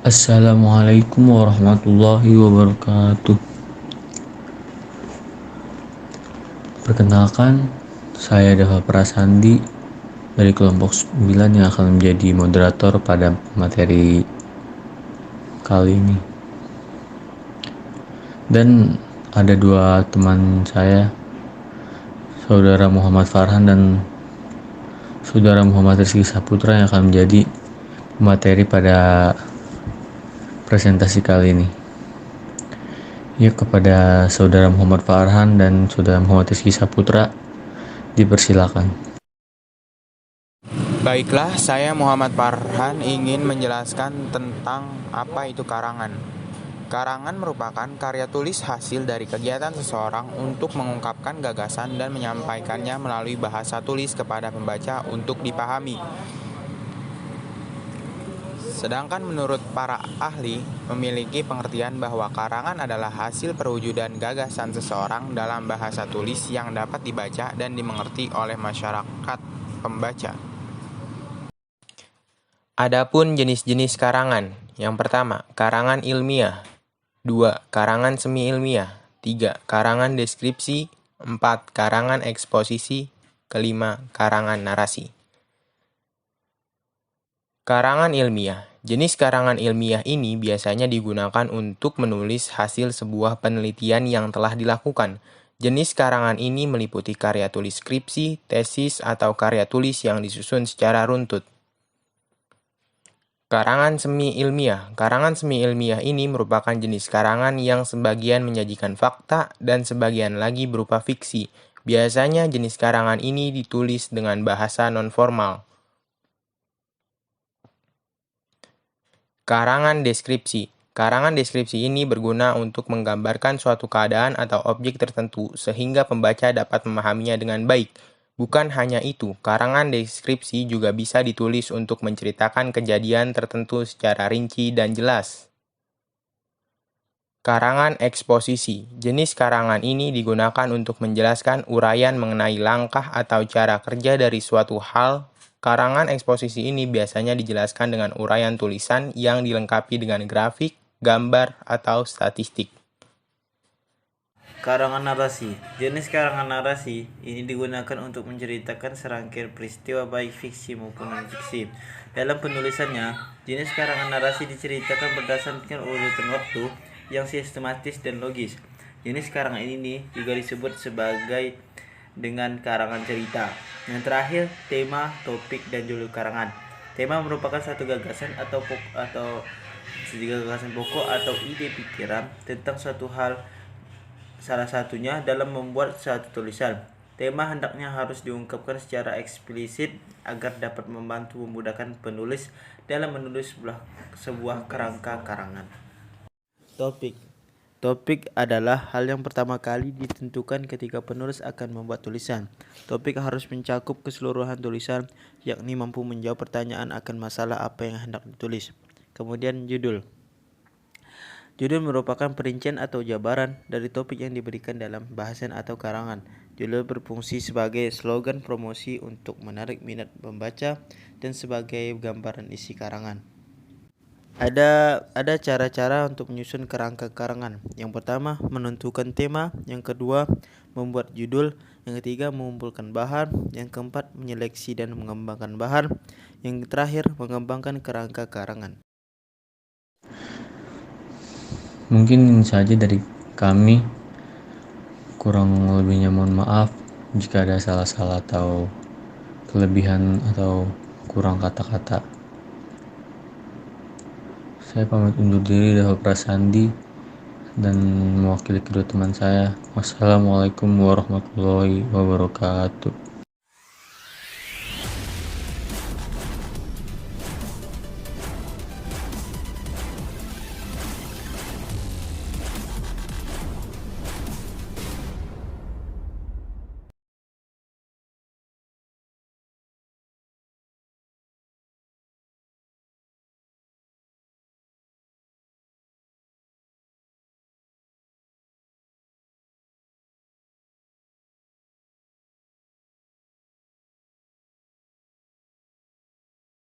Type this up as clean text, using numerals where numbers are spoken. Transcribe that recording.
Assalamualaikum warahmatullahi wabarakatuh. Perkenalkan, saya Dava Prasandi dari kelompok 9 yang akan menjadi moderator pada materi kali ini. Dan ada dua teman saya, Saudara Muhammad Farhan dan Saudara Muhammad Rizky Saputra, yang akan menjadi materi pada presentasi kali ini. Ya, kepada Saudara Muhammad Farhan dan Saudara Muhammad Rizky Saputra, dipersilakan. Baiklah, saya Muhammad Farhan ingin menjelaskan tentang apa itu karangan. Karangan merupakan karya tulis hasil dari kegiatan seseorang untuk mengungkapkan gagasan dan menyampaikannya melalui bahasa tulis kepada pembaca untuk dipahami. Sedangkan menurut para ahli, memiliki pengertian bahwa karangan adalah hasil perwujudan gagasan seseorang dalam bahasa tulis yang dapat dibaca dan dimengerti oleh masyarakat pembaca. Adapun jenis-jenis karangan, yang pertama, karangan ilmiah. 2. Karangan semi-ilmiah. 3. Karangan deskripsi. 4. Karangan eksposisi. Kelima, karangan narasi. Karangan ilmiah. Jenis karangan ilmiah ini biasanya digunakan untuk menulis hasil sebuah penelitian yang telah dilakukan. Jenis karangan ini meliputi karya tulis skripsi, tesis, atau karya tulis yang disusun secara runtut. Karangan semi-ilmiah. Karangan semi-ilmiah ini merupakan jenis karangan yang sebagian menyajikan fakta dan sebagian lagi berupa fiksi. Biasanya jenis karangan ini ditulis dengan bahasa non-formal. Karangan deskripsi. Karangan deskripsi ini berguna untuk menggambarkan suatu keadaan atau objek tertentu sehingga pembaca dapat memahaminya dengan baik. Bukan hanya itu, karangan deskripsi juga bisa ditulis untuk menceritakan kejadian tertentu secara rinci dan jelas. Karangan eksposisi. Jenis karangan ini digunakan untuk menjelaskan uraian mengenai langkah atau cara kerja dari suatu hal. Karangan eksposisi ini biasanya dijelaskan dengan uraian tulisan yang dilengkapi dengan grafik, gambar, atau statistik. Karangan narasi. Jenis karangan narasi ini digunakan untuk menceritakan serangkaian peristiwa baik fiksi maupun non-fiksi. Dalam penulisannya, jenis karangan narasi diceritakan berdasarkan urutan waktu yang sistematis dan logis. Jenis karangan ini juga disebut sebagai dengan karangan cerita. Yang terakhir, tema, topik, dan judul karangan. Tema merupakan satu gagasan atau gagasan pokok atau ide pikiran tentang suatu hal, salah satunya dalam membuat suatu tulisan. Tema hendaknya harus diungkapkan secara eksplisit agar dapat membantu memudahkan penulis dalam menulis sebuah kerangka karangan. Topik adalah hal yang pertama kali ditentukan ketika penulis akan membuat tulisan. Topik harus mencakup keseluruhan tulisan, yakni mampu menjawab pertanyaan akan masalah apa yang hendak ditulis. Kemudian judul. Judul merupakan perincian atau jabaran dari topik yang diberikan dalam bahasan atau karangan. Judul berfungsi sebagai slogan promosi untuk menarik minat pembaca dan sebagai gambaran isi karangan. Ada cara-cara untuk menyusun kerangka karangan. Yang pertama, menentukan tema. Yang kedua, membuat judul. Yang ketiga, mengumpulkan bahan. Yang keempat, menyeleksi dan mengembangkan bahan. Yang terakhir, mengembangkan kerangka karangan. Mungkin ini saja dari kami. Kurang lebihnya mohon maaf jika ada salah-salah atau kelebihan atau kurang kata-kata. Saya pamit undur diri, Dava Prasandi, dan mewakili kedua teman saya. Wassalamualaikum warahmatullahi wabarakatuh.